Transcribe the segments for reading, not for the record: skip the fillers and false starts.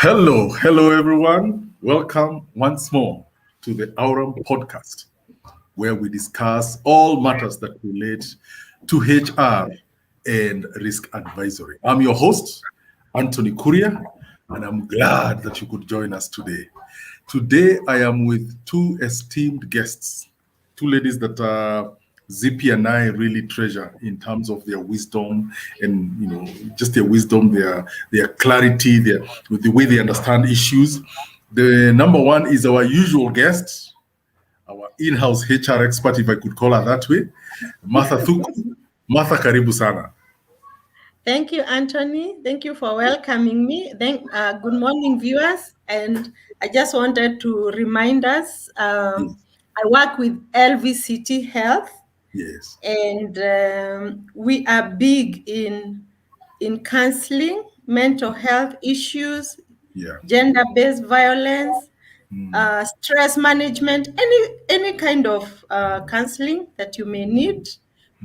Hello everyone. Welcome once more to the Aurum podcast, where we discuss all matters that relate to HR and risk advisory. I'm your host, Anthony Kuria, and I'm glad that you could join us today. Today, I am with two esteemed guests, two ladies that Zippy and I really treasure in terms of their wisdom and just their wisdom, their clarity, with the way they understand issues. The number one is our usual guest, our in-house HR expert, if I could call her that way, Martha Thuku. Martha, karibu sana. Thank you, Anthony. Thank you for welcoming me. Good morning, viewers. And I just wanted to remind us, I work with LVCT Health. Yes. And we are big in counseling, mental health issues, gender-based violence, stress management, any kind of counseling that you may need.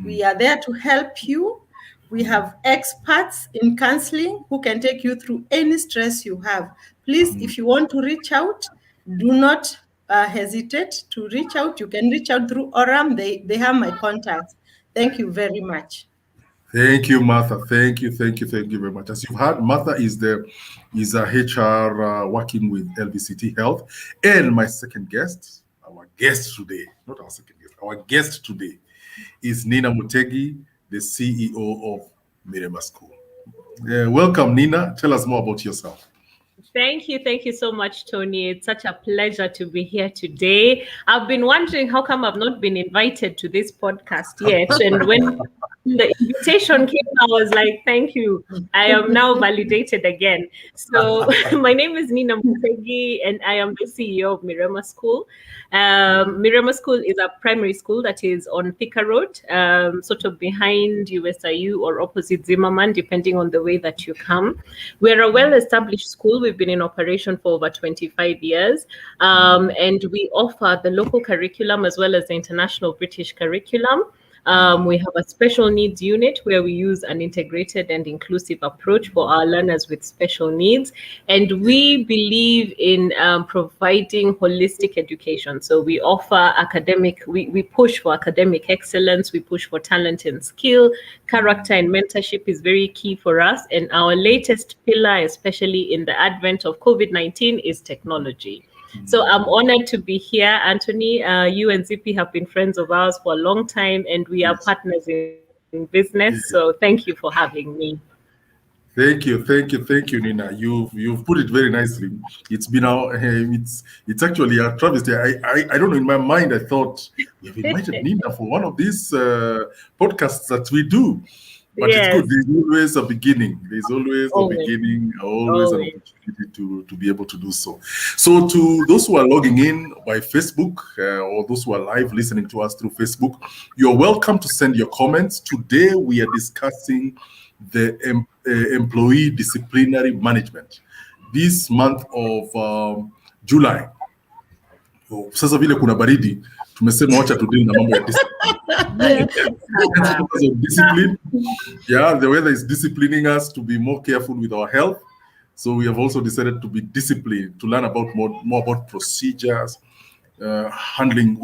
We are there to help you. We have experts in counseling who can take you through any stress you have. Please, if you want to reach out, do not hesitate to reach out. You can reach out through Aurum. They have my contacts. Thank you very much. Thank you, Martha. Thank you very much. As you've heard, Martha is a HR working with LVCT Health, and my second guest, our guest today, not our second guest, our guest today is Nina Mutegi, the CEO of Mirema School. Welcome, Nina. Tell us more about yourself. Thank you so much, Tony. It's such a pleasure to be here today. I've been wondering how come I've not been invited to this podcast yet. And when the invitation came, I was like, thank you. I am now validated again. So my name is Nina Mutegi, and I am the CEO of Mirema School. Mirema School is a primary school that is on Thika Road, sort of behind USIU or opposite Zimmerman, depending on the way that you come. We're a well-established school. We've been in operation for over 25 years, and we offer the local curriculum as well as the international British curriculum. We have a special needs unit where we use an integrated and inclusive approach for our learners with special needs. And we believe in providing holistic education. So we offer we push for academic excellence, we push for talent and skill. Character and mentorship is very key for us. And our latest pillar, especially in the advent of COVID-19, is technology. So I'm honored to be here, Anthony. You and Zippy have been friends of ours for a long time, and we are partners in business. So thank you for having me. Thank you, Nina. You've put it very nicely. It's been it's actually a travesty. I don't know. In my mind, I thought we have invited Nina for one of these podcasts that we do. But It's good. There's always a beginning. There's always a beginning, always an opportunity to be able to do so. So to those who are logging in by Facebook or those who are live listening to us through Facebook, you're welcome to send your comments. Today we are discussing the employee disciplinary management. This month of July. Sasa vile kuna baridi, tumesema wacha tudili na mambo ya discipline. Yeah, the weather is disciplining us to be more careful with our health. So we have also decided to be disciplined, to learn about more about procedures, handling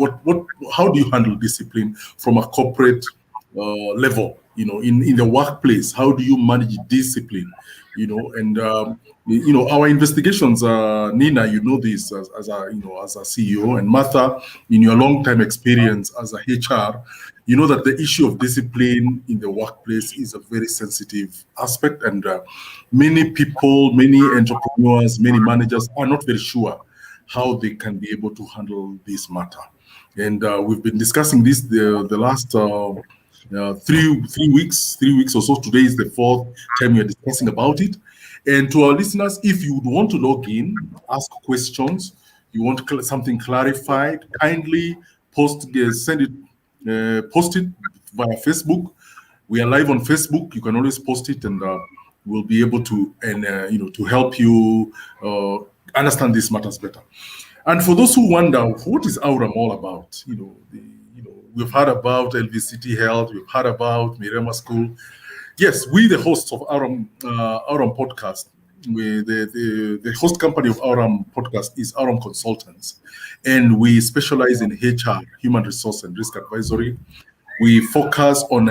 how do you handle discipline from a corporate level, in the workplace. How do you manage discipline, and our investigations, Nina, this as a CEO, and Martha, in your long time experience as a HR, you know that the issue of discipline in the workplace is a very sensitive aspect, and many people, many entrepreneurs, many managers are not very sure how they can be able to handle this matter. And we've been discussing this the last 3 weeks or so. Today is the fourth time we are discussing about it. And to our listeners, if you would want to log in, ask questions, you want something clarified, kindly post it via Facebook. We are live on Facebook. You can always post it, and we'll be able to to help you understand these matters better. And for those who wonder what is Aurum all about, we've heard about LVCT Health, we've heard about Mirema School. Yes, we, the hosts of Aurum podcast, the host company of Aurum podcast is Aurum Consultants, and we specialize in HR, human resource and risk advisory. We focus on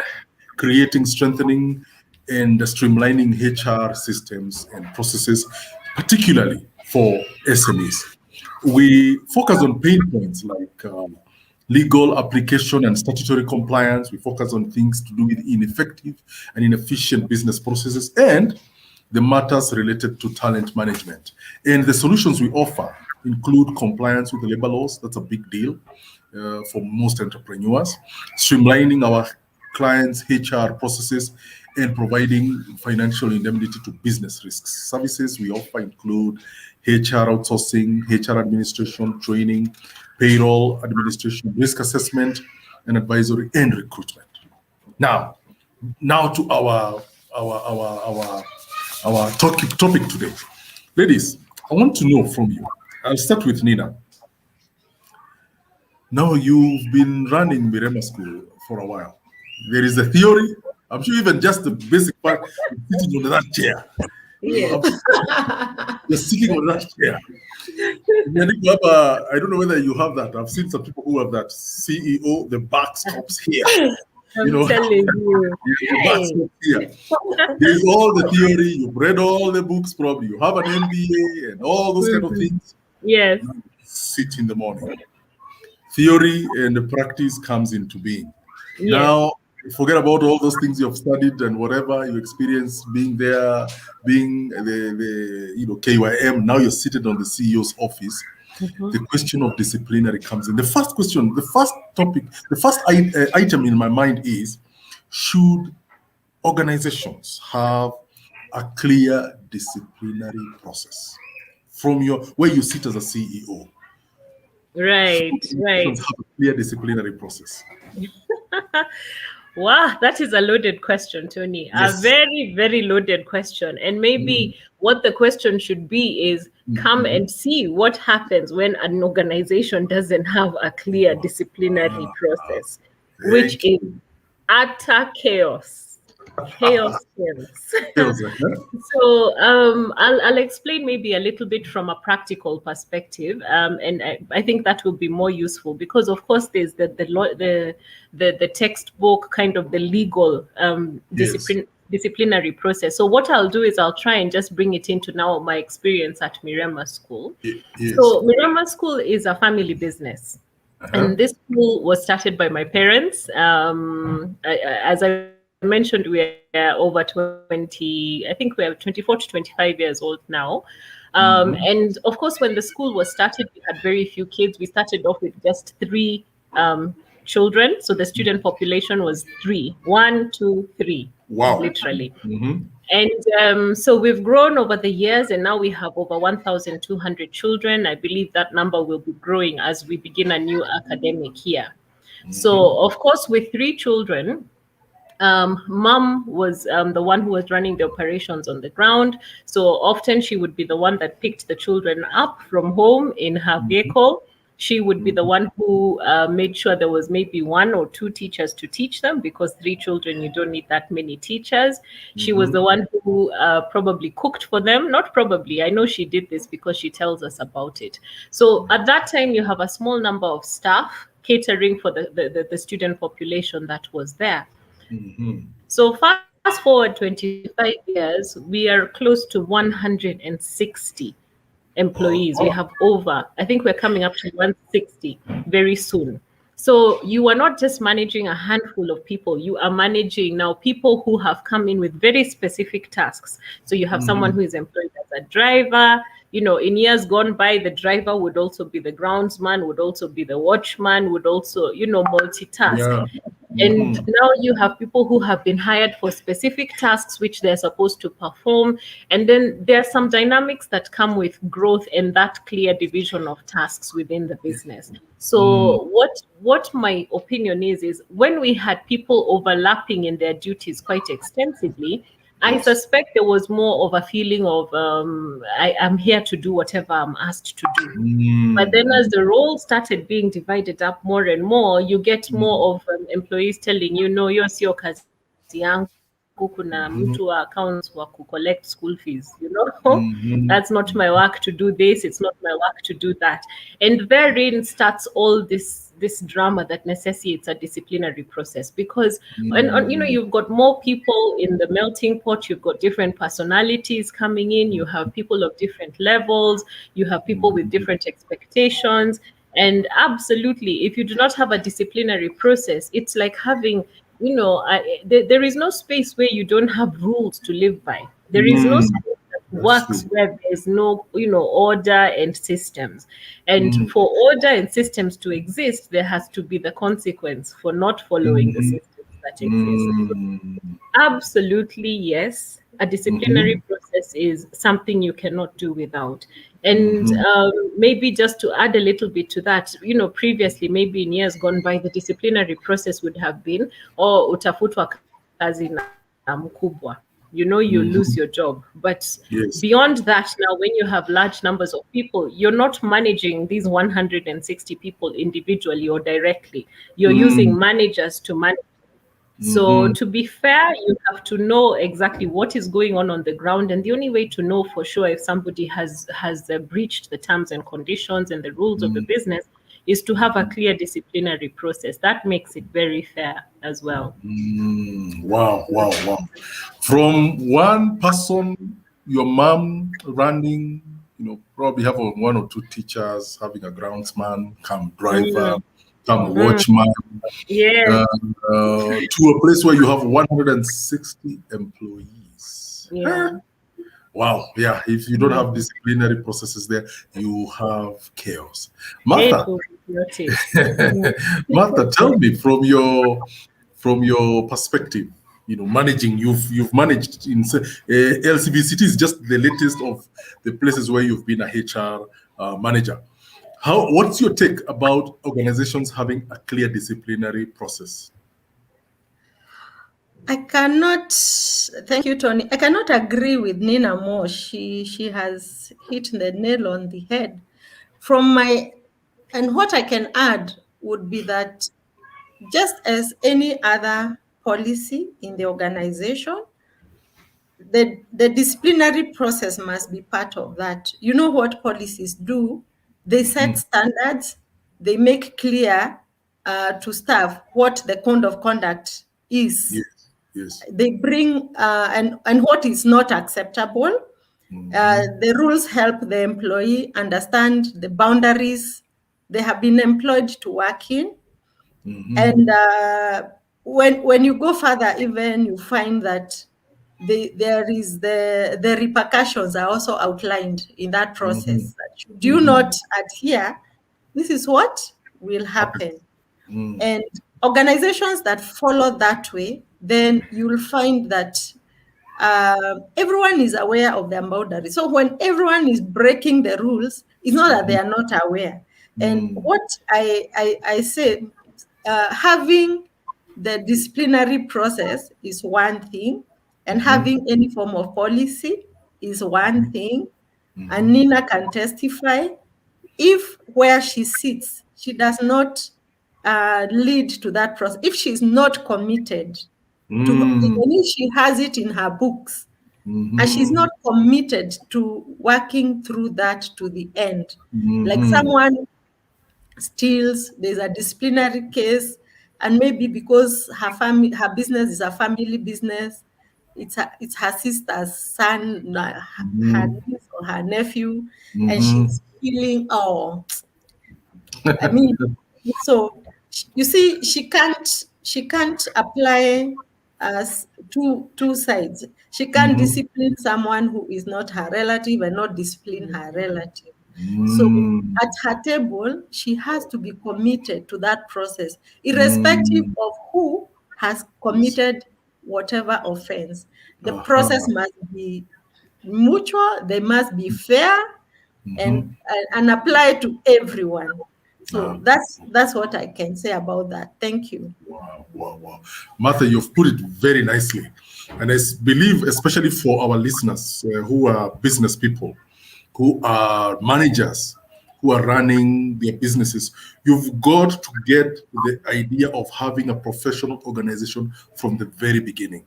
creating, strengthening, and streamlining HR systems and processes, particularly for SMEs. We focus on pain points like legal application and statutory compliance. We focus on things to do with ineffective and inefficient business processes and the matters related to talent management. And the solutions we offer include compliance with the labor laws. That's a big deal for most entrepreneurs. Streamlining our clients' HR processes and providing financial indemnity to business risks. Services we offer include HR outsourcing, HR administration, training, payroll administration, risk assessment, and advisory and recruitment. Now to our topic today. Ladies, I want to know from you. I'll start with Nina. Now you've been running Mirema School for a while. There is a theory. I'm sure even just the basic part, sitting on that chair. Yes. You're sitting on that chair. I don't know whether you have that. I've seen some people who have that CEO, the back stops here. I'm telling you. The back stops here. There's all the theory. You've read all the books, probably. You have an MBA and all those kind of things. Yes. Sit in the morning. Theory and the practice comes into being. Yes. Now, forget about all those things you've studied and whatever you experienced being there, being the KYM. Now you're seated on the CEO's office. Mm-hmm. The question of disciplinary comes in. The first question, the first topic, the first item in my mind is: should organizations have a clear disciplinary process from where you sit as a CEO? Right. Have a clear disciplinary process. Wow, that is a loaded question, Tony. Yes. A very, very loaded question. And maybe what the question should be is come and see what happens when an organization doesn't have a clear disciplinary process, which is utter chaos. Chaos. So I'll explain maybe a little bit from a practical perspective, and I think that will be more useful because, of course, there's the textbook kind of the legal disciplinary process. So what I'll do is I'll try and just bring it into now my experience at Mirema School. Yes. So Mirema School is a family business, and this school was started by my parents. As I mentioned, we are over 20, I think we are 24 to 25 years old now. And of course, when the school was started, we had very few kids. We started off with just 3 children. So the student population was 3. 1, 2, 3. Wow. Literally. And so we've grown over the years, and now we have over 1,200 children. I believe that number will be growing as we begin a new academic year. So, of course, with 3 children, mom was the one who was running the operations on the ground. So often she would be the one that picked the children up from home in her vehicle. She would be the one who made sure there was maybe 1 or 2 teachers to teach them, because 3 children, you don't need that many teachers. She was the one who probably cooked for them. Not probably, I know she did this because she tells us about it. So at that time, you have a small number of staff catering for the student population that was there. So fast forward 25 years, we are close to 160 employees. We have over, I think we're coming up to 160 very soon. So you are not just managing a handful of people, you are managing now people who have come in with very specific tasks. So you have someone who is employed as a driver. You know, in years gone by, the driver would also be the groundsman, would also be the watchman, would also, multitask. And now you have people who have been hired for specific tasks which they're supposed to perform. And then there are some dynamics that come with growth and that clear division of tasks within the business. So what my opinion is when we had people overlapping in their duties quite extensively, I suspect there was more of a feeling of I am here to do whatever I'm asked to do. But then as the roles started being divided up more and more, you get more of employees telling you, no, you're your kazi yangu, kuna mtu wa accounts wa collect school fees, that's not my work to do this, it's not my work to do that. And therein starts all this drama that necessitates a disciplinary process, because and you've got more people in the melting pot, you've got different personalities coming in, you have people of different levels, you have people with different expectations. And absolutely, if you do not have a disciplinary process, it's like having, there is no space where you don't have rules to live by. There is no space that works where there's no, order and systems. And for order and systems to exist, there has to be the consequence for not following the systems that exist. Absolutely, yes. A disciplinary process is something you cannot do without. And maybe just to add a little bit to that, previously, maybe in years gone by, the disciplinary process would have been, utafutwa kazi na mkubwa. You lose your job. But beyond that, now, when you have large numbers of people, you're not managing these 160 people individually or directly. You're using managers to manage. So to be fair, you have to know exactly what is going on the ground. And the only way to know for sure if somebody has breached the terms and conditions and the rules of the business is to have a clear disciplinary process. That makes it very fair as well. Wow. From one person, your mom running, probably have one or two teachers, having a groundsman, come driver, come watchman, to a place where you have 160 employees. Wow. Yeah. If you don't have disciplinary processes there, you have chaos. Martha, Martha, tell me from your perspective, managing, you've managed in LVCT is just the latest of the places where you've been a HR manager. What's your take about organizations having a clear disciplinary process? Thank you, Tony. I cannot agree with Nina more. She has hit the nail on the head. And what I can add would be that just as any other policy in the organization, the disciplinary process must be part of that. You know what policies do? They set standards, they make clear to staff what the code of conduct is. Yes. They bring and what is not acceptable. The rules help the employee understand the boundaries they have been employed to work in. And when you go further, even you find that the repercussions are also outlined in that process. Should you not adhere, this is what will happen. And organizations that follow that way, then you'll find that everyone is aware of their boundaries. So when everyone is breaking the rules, it's not that they are not aware. And what I say, having the disciplinary process is one thing, and having any form of policy is one thing. And Nina can testify, if where she sits, she does not lead to that process, if she's not committed to, even if she has it in her books, and she's not committed to working through that to the end. Like someone steals, there's a disciplinary case, and maybe because her business is a family business, it's her sister's son, her niece or her nephew, and she's feeling, so you see, she can't apply as two sides. She can't discipline someone who is not her relative and not discipline her relative. So at her table, she has to be committed to that process, irrespective of who has committed whatever offense. The process must be mutual, they must be fair, and apply to everyone. So that's what I can say about that. Thank you. Wow. Martha, you've put it very nicely. And I believe, especially for our listeners who are business people, who are managers, who are running their businesses, you've got to get the idea of having a professional organization from the very beginning.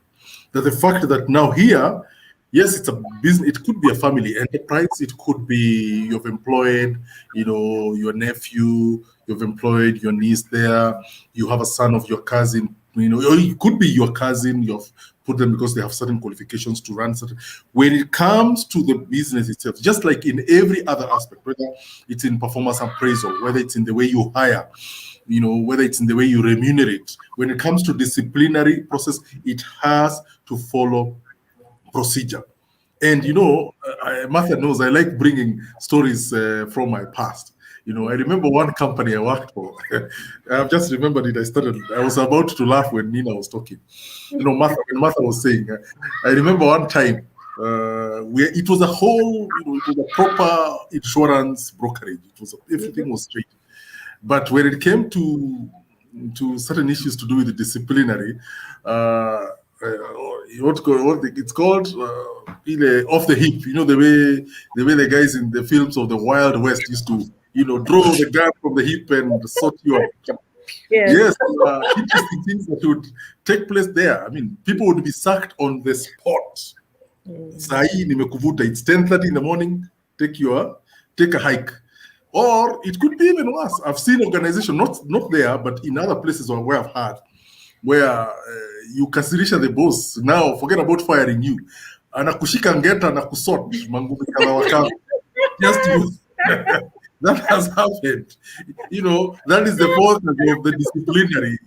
That the fact that now here, yes, it's a business, it could be a family enterprise, it could be you've employed, your nephew, you've employed your niece there, you have a son of your cousin, or it could be your cousin, you've put them because they have certain qualifications to run certain. When it comes to the business itself, just like in every other aspect, whether it's in performance appraisal, whether it's in the way you hire, whether it's in the way you remunerate, when it comes to disciplinary process, it has to follow procedure. And Martha knows I like bringing stories from my past. I remember one company I worked for. I've just remembered it. I was about to laugh when Nina was talking. When Martha was saying, I remember one time where it was a whole, it was a proper insurance brokerage. Everything was straight. But when it came to certain issues to do with the disciplinary, it's called off the hip. The way the guys in the films of the Wild West used to, draw the gun from the hip and sort you up. Yes, interesting things that would take place there. I mean, people would be sacked on the spot. It's 10:30 in the morning. Take a hike. Or it could be even worse. I've seen organizations, not there, but in other places where I've had, where you kasirisha the boss. Now, forget about firing you. Anakushika ngeta na kusort. Just to, that has happened. That is the force of the disciplinary.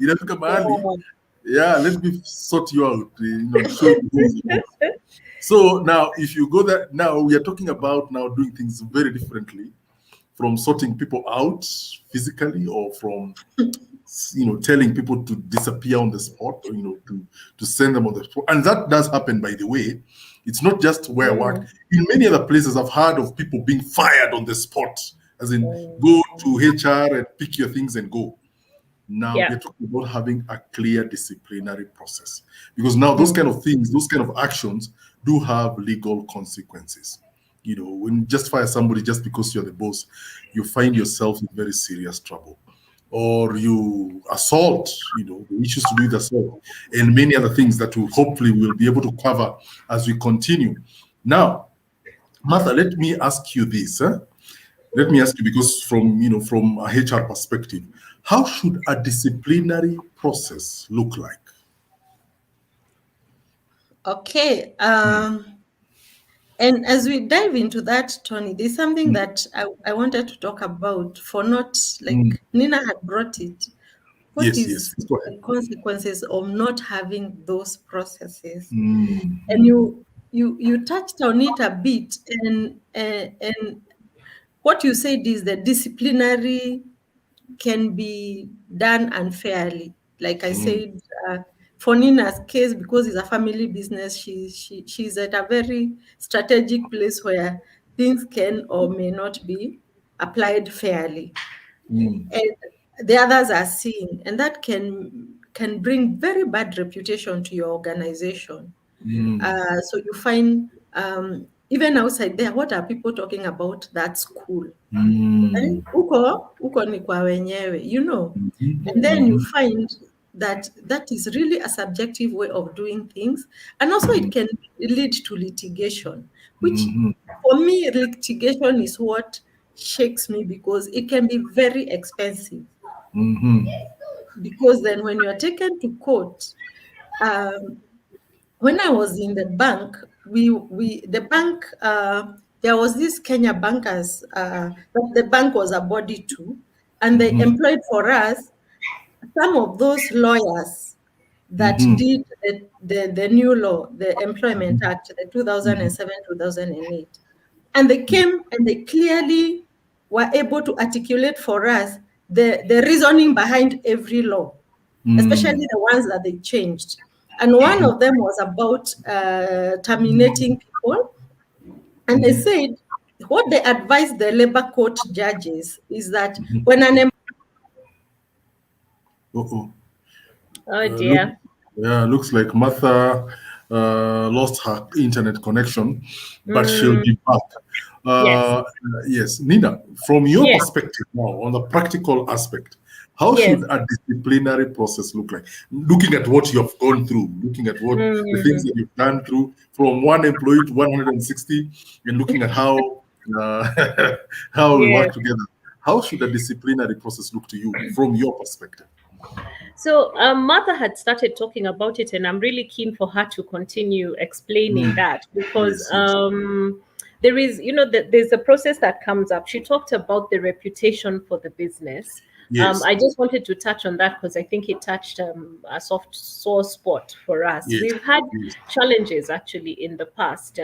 Yeah, let me sort you out. Show you. So now, if you go there, now we are talking about now doing things very differently from sorting people out physically or from telling people to disappear on the spot, or to send them on the spot. And that does happen, by the way. It's not just where I work. In many other places, I've heard of people being fired on the spot, as in go to HR and pick your things and go. Now we're talking about having a clear disciplinary process, because now those kind of things, those kind of actions do have legal consequences. When you just fire somebody just because you're the boss, you find yourself in very serious trouble. Or you assault, the issues to do with assault, and many other things that hopefully we'll be able to cover as we continue. Now, Martha, let me ask you this. Let me ask you, because from a HR perspective, how should a disciplinary process look like? Okay. And as we dive into that, Tony, there's something that I wanted to talk about, for not like Nina had brought it. What is the consequences of not having those processes? And you touched on it a bit, and what you said is that disciplinary can be done unfairly. Like I said, for Nina's case, because it's a family business, she's at a very strategic place where things can or may not be applied fairly. And the others are seeing, and that can bring very bad reputation to your organization. So you find, even outside there, what are people talking about? That's cool. Uko ni kwa wenyewe, and then you find that is really a subjective way of doing things, and also it can lead to litigation, which for me, litigation is what shakes me, because it can be very expensive. Because then when you are taken to court, when I was in the bank, there was this Kenya bankers, the bank was a body too, and they employed for us some of those lawyers that did the new law, the Employment Act, the 2007-2008. And they came and they clearly were able to articulate for us the reasoning behind every law, especially the ones that they changed. And one of them was about terminating people. And they said, what they advised the labor court judges is that when an oh dear. Looks like Martha lost her internet connection, but she'll be back. Yes, Nina, from your perspective now, on the practical aspect, How should a disciplinary process look like? Looking at what you have gone through, looking at what the things that you've gone through from one employee to 160, and looking at how we work together. How should a disciplinary process look to you from your perspective? So Martha had started talking about it, and I'm really keen for her to continue explaining that, because there is, there's a process that comes up. She talked about the reputation for the business. I just wanted to touch on that because I think it touched a soft sore spot for us. We've had challenges actually in the past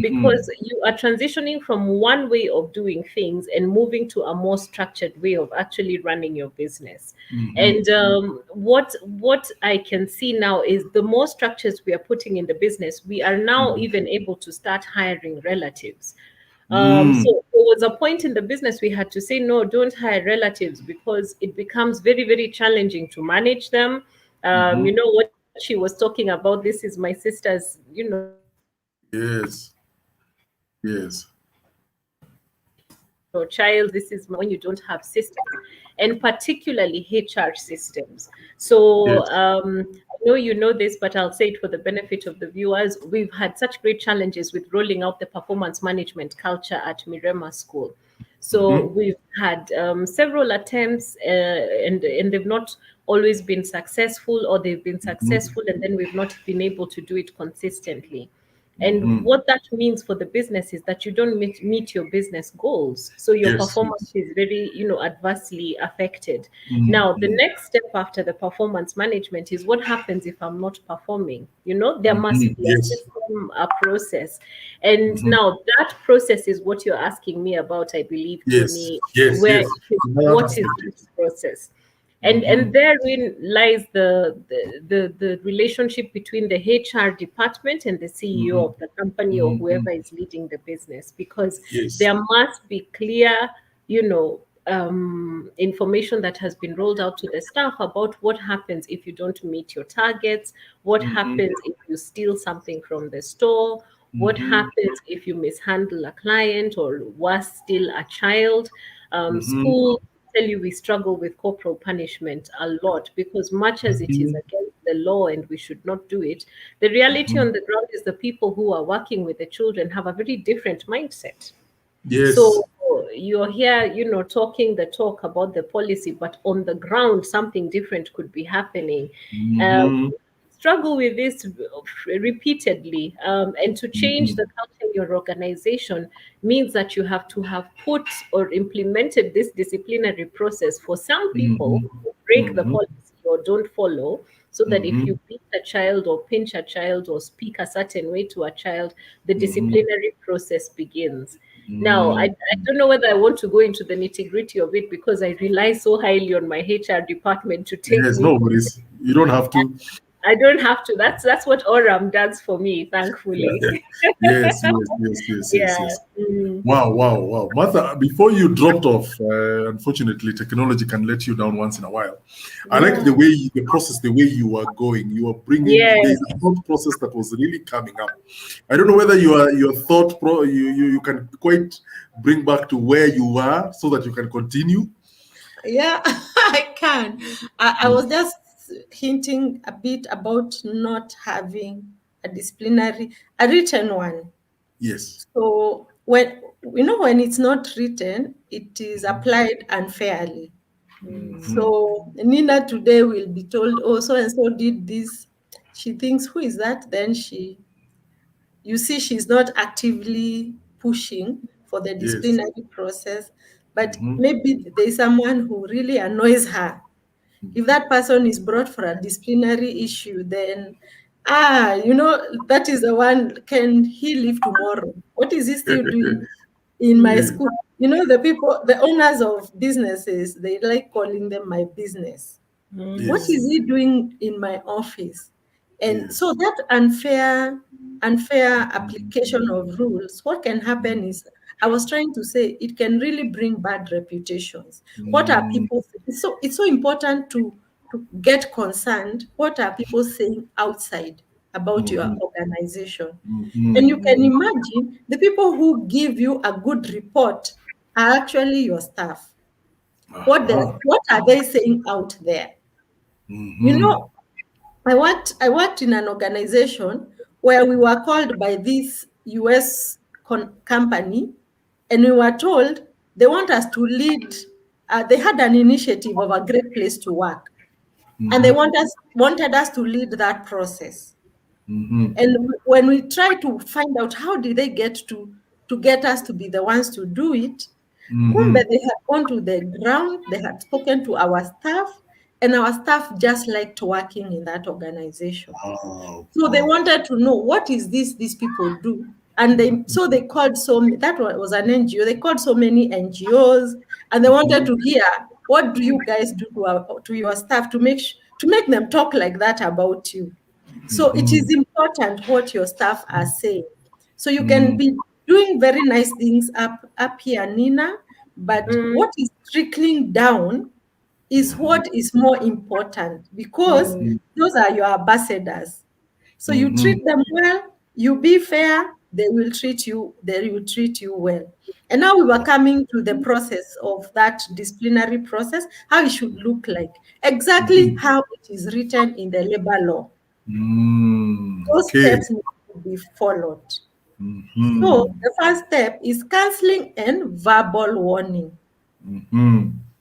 because you are transitioning from one way of doing things and moving to a more structured way of actually running your business. And what I can see now is the more structures we are putting in the business, we are now even able to start hiring relatives. So there was a point in the business we had to say, no, don't hire relatives, because it becomes very, very challenging to manage them. You know what she was talking about, this is my sister's, Yes. Your child, this is when you don't have systems, and particularly HR systems. So I know you know this, but I'll say it for the benefit of the viewers. We've had such great challenges with rolling out the performance management culture at Mirema School. So we've had several attempts and they've not always been successful, or they've been successful and then we've not been able to do it consistently. And what that means for the business is that you don't meet your business goals. So your performance is very, adversely affected. Now, the next step after the performance management is what happens if I'm not performing? There must be a system, a process. And now that process is what you're asking me about, I believe, Tony. What is this process? And therein lies the relationship between the HR department and the CEO of the company or whoever is leading the business, because there must be clear, information that has been rolled out to the staff about what happens if you don't meet your targets, what happens if you steal something from the store, what happens if you mishandle a client, or worse still, a child. School tell you we struggle with corporal punishment a lot, because much as it is against the law and we should not do it, the reality on the ground is the people who are working with the children have a very different mindset. So you're here, talking the talk about the policy, but on the ground something different could be happening. Struggle with this repeatedly, and to change the culture in your organization means that you have to have put or implemented this disciplinary process for some people who break the policy or don't follow, so that if you beat a child or pinch a child or speak a certain way to a child, the disciplinary process begins. Now, I don't know whether I want to go into the nitty-gritty of it, because I rely so highly on my HR department to take me. No worries. You don't have to. I don't have to. That's what Aurum does for me, thankfully. Yes. Wow. Martha, before you dropped off, unfortunately, technology can let you down once in a while. I like the process, the way you are going. You are bringing this thought process that was really coming up. I don't know whether your thought you can quite bring back to where you are so that you can continue. Yeah, I can. I was just hinting a bit about not having a written one. Yes. So when it's not written, it is applied unfairly. So Nina today will be told, oh, so and so did this. She thinks, who is that? Then you see she's not actively pushing for the disciplinary process, but maybe there's someone who really annoys her. If that person is brought for a disciplinary issue, then that is the one. Can he leave tomorrow? What is he still doing in my school? The owners of businesses, they like calling them my business. What is he doing in my office? And so that unfair application of rules, what can happen is, I was trying to say, it can really bring bad reputations. What are people saying? It's so important to get concerned. What are people saying outside about your organization? And you can imagine the people who give you a good report are actually your staff. What are they saying out there? You know, I worked in an organization where we were called by this US company, and we were told they want us to lead. They had an initiative of a great place to work, and they wanted us to lead that process. And when we tried to find out how did they get to get us to be the ones to do it, kumbe they had gone to the ground, they had spoken to our staff, and our staff just liked working in that organization. So they wanted to know, what is this these people do? And they called that was an NGO. They called so many NGOs, and they wanted to hear, what do you guys do to your staff to make them talk like that about you? So it is important what your staff are saying. So you can be doing very nice things up here, Nina, but what is trickling down is what is more important, because those are your ambassadors. So you treat them well, you be fair, they will treat you well. And now we were coming to the process of that disciplinary process, how it should look like, exactly how it is written in the labor law. Those steps need to be followed. So the first step is counseling and verbal warning.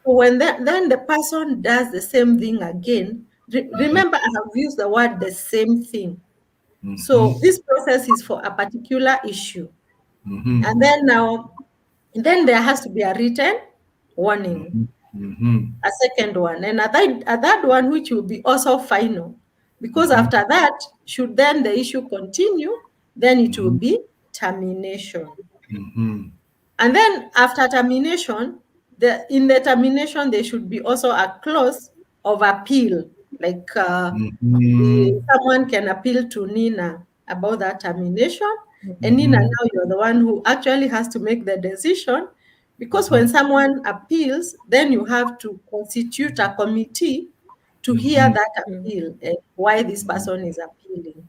So when then the person does the same thing again, remember I have used the word the same thing. So this process is for a particular issue. And then there has to be a written warning, a second one, and a third one, which will be also final. Because after that, should then the issue continue, then it will be termination. And then after termination, in the termination, there should be also a clause of appeal, like someone can appeal to Nina about that termination. And Nina, now you're the one who actually has to make the decision, because when someone appeals, then you have to constitute a committee to hear that appeal and why this person is appealing.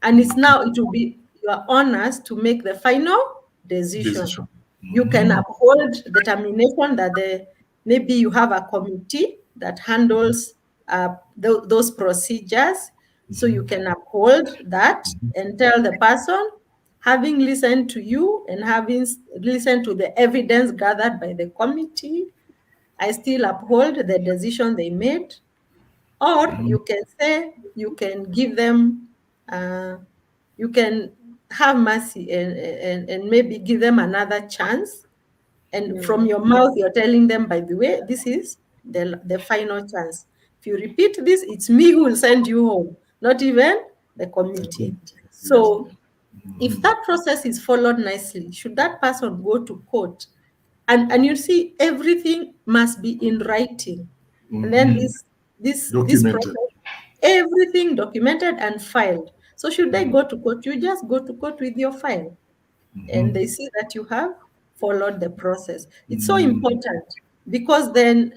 And it will be your honors to make the final decision. You can uphold the termination that maybe you have a committee that handles those procedures. So you can uphold that and tell the person, having listened to you and having listened to the evidence gathered by the committee, I still uphold the decision they made. Or you can say, you can give them, you can have mercy and maybe give them another chance. And from your mouth, you're telling them, by the way, this is the final chance. If you repeat this, it's me who will send you home, not even the committee. So if that process is followed nicely, should that person go to court, and you see, everything must be in writing. And then this process, everything documented and filed. So should they go to court, you just go to court with your file, and they see that you have followed the process. It's so important, because then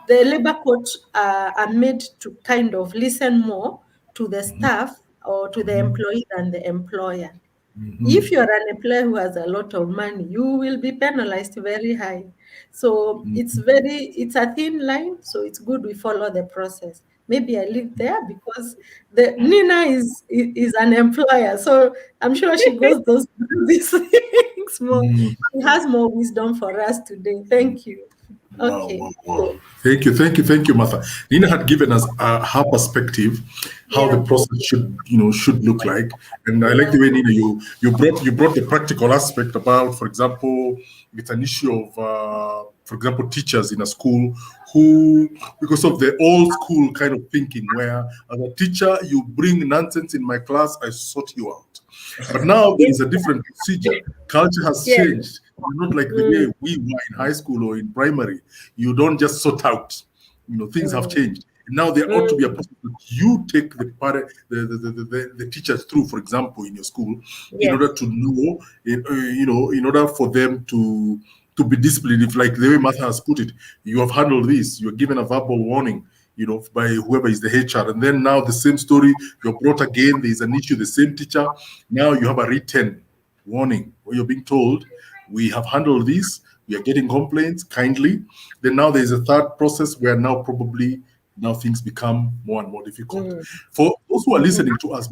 the labor courts are made to kind of listen more to the staff or to the employee than the employer. If you're an employer who has a lot of money, you will be penalized very high. So it's a thin line. So it's good we follow the process. Maybe I live there because Nina is an employer, so I'm sure she goes these things more. She has more wisdom for us today. Thank you. Okay. Wow. Thank you, Martha. Nina had given us her perspective, how the process should look like, and I like the way, Nina, you brought the practical aspect about, for example, it's an issue of, for example, teachers in a school who, because of the old school kind of thinking, where as a teacher you bring nonsense in my class, I sort you out. But now there is a different procedure. Culture has changed. Not like the way we were in high school or in primary. You don't just sort out. Things have changed. Now there ought to be a process that you take the teachers through, for example, in your school, in order to know, in order for them to be disciplined. If, like the way Martha has put it, you have handled this, you're given a verbal warning, by whoever is the HR. And then now the same story, you're brought again, there's an issue, the same teacher. Now you have a written warning where you're being told, we have handled this, we are getting complaints kindly. Then now there's a third process where now things become more and more difficult. For those who are listening to us,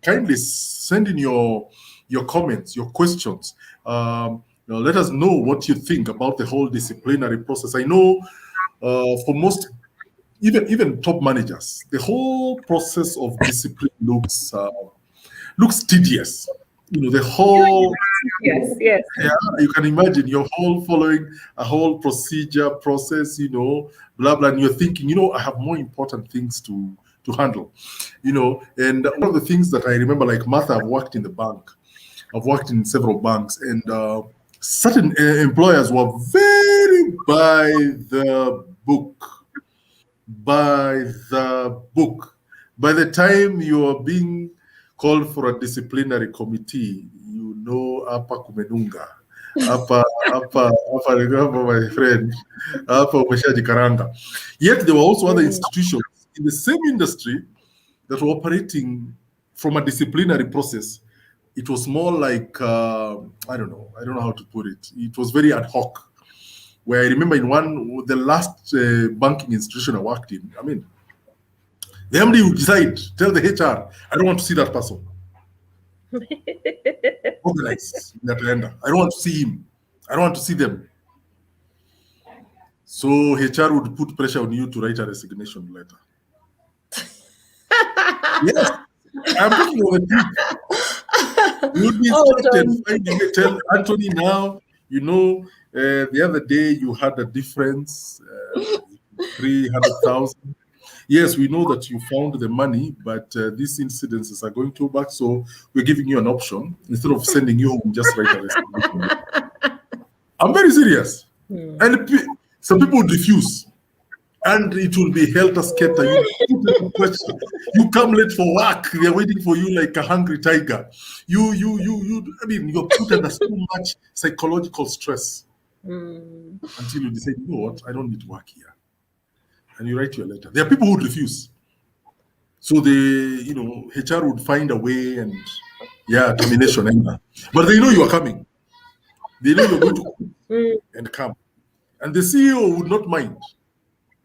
kindly send in your comments, your questions. Let us know what you think about the whole disciplinary process. I know for most, even top managers, the whole process of discipline looks tedious. The whole yes. Yeah, you can imagine your whole following a whole procedure process, blah blah, and you're thinking, I have more important things to handle, and one of the things that I remember, like Martha, I've worked in the bank. I've worked in several banks, and certain employers were very by the book. By the time you are being called for a disciplinary committee, apa kumenunga, apa my friend, apa umeshajikaranga. Yet there were also other institutions in the same industry that were operating from a disciplinary process. It was more like I don't know how to put it. It was very ad hoc. Where I remember in the last banking institution I worked in, the MD would tell the HR, I don't want to see that person. Organize that lender. I don't want to see him. I don't want to see them. So HR would put pressure on you to write a resignation letter. Yes, I'm talking about the truth. You would be instructed, finding it, tell Anthony now, the other day you had a difference, 300,000. Yes, we know that you found the money, but these incidences are going too back, so we're giving you an option. Instead of sending you home, just write a resignation. I'm very serious. And some people would refuse. And it will be helter-skelter. You come late for work, they're waiting for you like a hungry tiger. You're put under so much psychological stress until you decide, you know what, I don't need to work here. And you write your letter. There are people who would refuse. So HR would find a way and, termination. But they know you are coming. They know you're going to quit and come. And the CEO would not mind.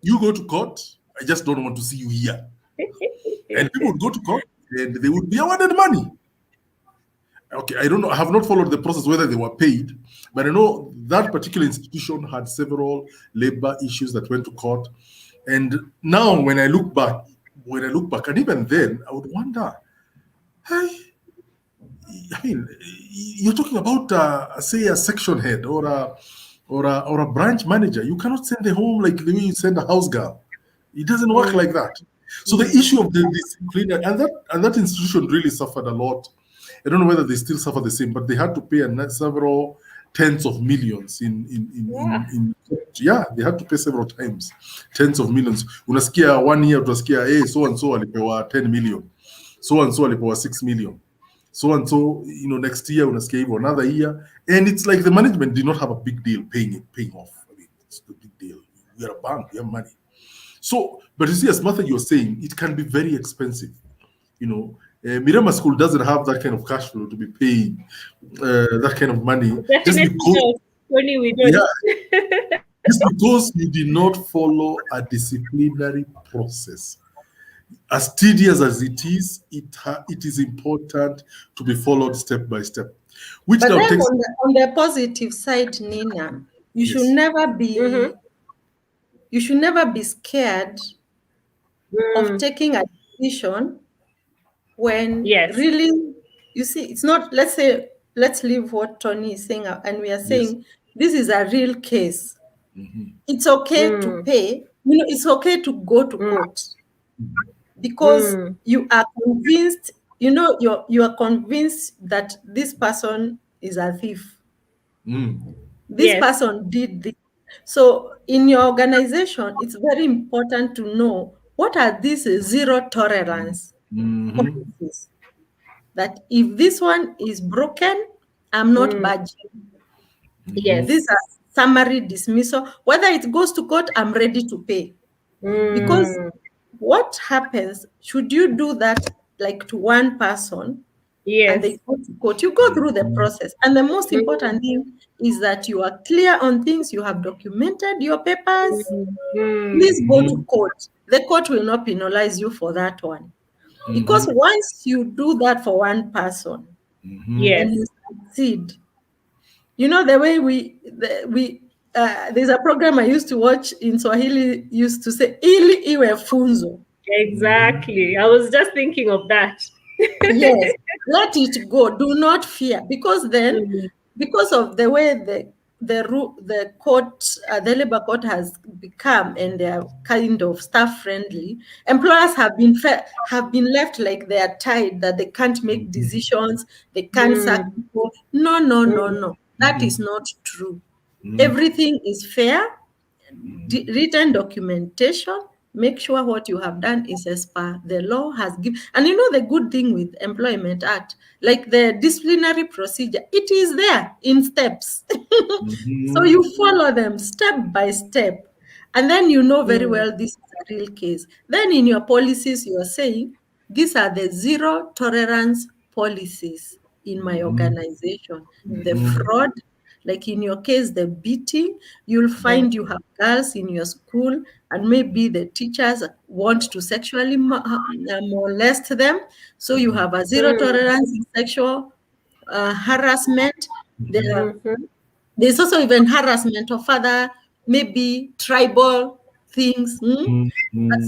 You go to court, I just don't want to see you here. And people would go to court and they would be awarded money. Okay, I don't know. I have not followed the process whether they were paid, but I know that particular institution had several labor issues that went to court. And now when I look back, and even then, I would wonder, you're talking about, say, a section head or a branch manager. You cannot send them home like the way you send a house girl. It doesn't work like that. So the issue of the discipline, and that institution really suffered a lot. I don't know whether they still suffer the same, but they had to pay several tens of millions they had to pay several times, tens of millions. Unasikia 1 year utasikia, so and so alipewa 10 million, so and so alipewa 6 million, so and so, next year unasikia hivyo, another year, and it's like the management did not have a big deal paying off. It's the big deal. We are a bank, we have money. So, but you see, as Martha, you're saying, it can be very expensive. Mirema School doesn't have that kind of cash flow to be paying that kind of money. Definitely Just because you did not follow a disciplinary process. As tedious as it is, it is important to be followed step by step. But then on the positive side, Nina, you should never be you should never be scared of taking a decision when really, you see, it's not, let's leave what Tony is saying, and we are saying this is a real case. It's okay to pay. It's okay to go to court because you are convinced, you are convinced that this person is a thief. This person did this. So in your organization, it's very important to know what are these zero tolerance policies. That if this one is broken, I'm not budging. Yes. These are summary dismissal. Whether it goes to court, I'm ready to pay. Because what happens, should you do that like to one person, and they go to court. You go through the process. And the most important thing is that you are clear on things, you have documented your papers. Please go to court. The court will not penalize you for that one. Because once you do that for one person, and you succeed, you know, the way there's a program I used to watch in Swahili used to say, ili iwe funzo. Exactly. I was just thinking of that. Yes, let it go. Do not fear, because then, because of the way the court, the labor court has become, and they are kind of staff friendly, employers have been left like they are tied, that they can't make decisions, they can't sack people. No. That is not true. Everything is fair. Written documentation. Make sure what you have done is as per the law has given. And you know the good thing with Employment Act, like the disciplinary procedure, it is there in steps. So you follow them step by step. And then you know very well this is a real case. Then in your policies, you are saying, these are the zero tolerance policies in my organization. The fraud, like in your case, the beating, you'll find you have girls in your school, and maybe the teachers want to sexually molest them. So you have a zero tolerance in sexual harassment. There's also even harassment of other, maybe tribal things.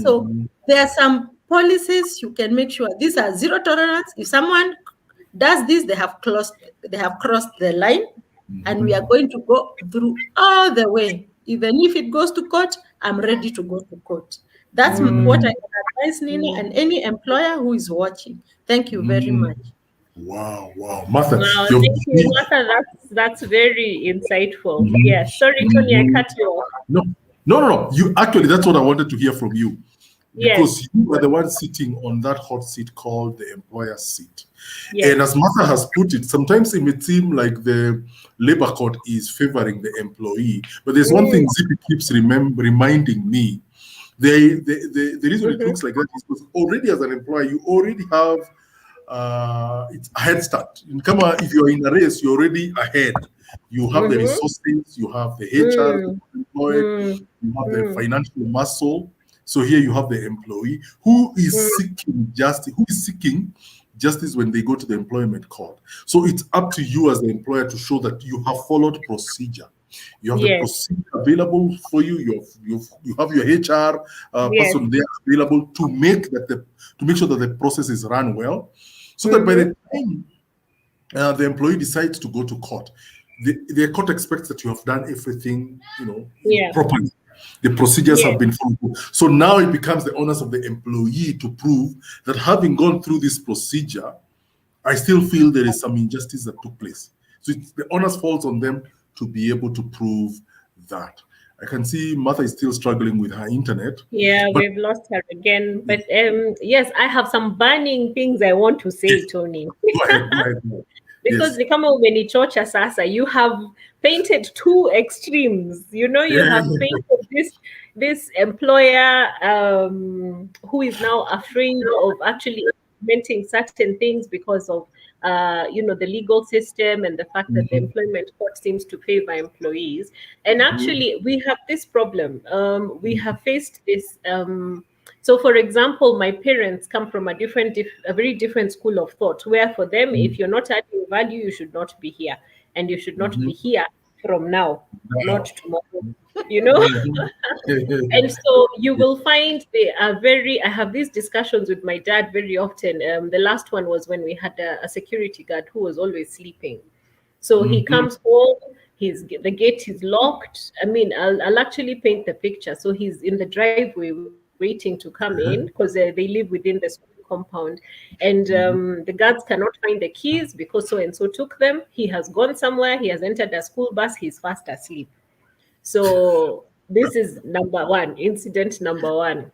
So there are some policies you can make sure these are zero tolerance. If someone does this, they have crossed the line. And we are going to go through all the way. Even if it goes to court, I'm ready to go to court. That's what I can advise Nini and any employer who is watching. Thank you very much. Wow, Martha. Wow, thank you, Martha. That's very insightful. Yes. Sorry, Tony, I cut you off. No. You actually, that's what I wanted to hear from you. Because you are the one sitting on that hot seat called the employer seat. And as Martha has put it, sometimes it may seem like the labor court is favoring the employee. But there's one thing Zippy keeps reminding me. The reason it looks like that is because already as an employer, you already have it's a head start. If you're in a race, you're already ahead. You have the resources, you have the HR employed, you have the financial muscle. So here you have the employee who is seeking justice when they go to the employment court. So it's up to you as the employer to show that you have followed procedure. You have the procedure available for you. You have your HR person there available to make sure that the process is run well, so that by the time the employee decides to go to court, the court expects that you have done everything, properly. The procedures have been followed. So now it becomes the onus of the employee to prove that having gone through this procedure, I still feel there is some injustice that took place. So the onus falls on them to be able to prove that. I can see Martha is still struggling with her internet. Yeah, we've lost her again. But yes, I have some burning things I want to say, Tony. Go ahead. Because sasa, you have painted two extremes. You have painted this employer who is now afraid of actually implementing certain things because of the legal system and the fact that the employment court seems to favor employees. And actually, we have this problem. We have faced this. So, for example, my parents come from a very different school of thought, where for them, if you're not adding value, you should not be here. And you should not be here from now, not tomorrow. And so you will find they are I have these discussions with my dad very often. The last one was when we had a security guard who was always sleeping. So he comes home, the gate is locked. I mean, I'll actually paint the picture. So he's in the driveway waiting to come in because they live within the school compound. And the guards cannot find the keys because so-and-so took them. He has gone somewhere. He has entered a school bus. He's fast asleep. So this is incident number one.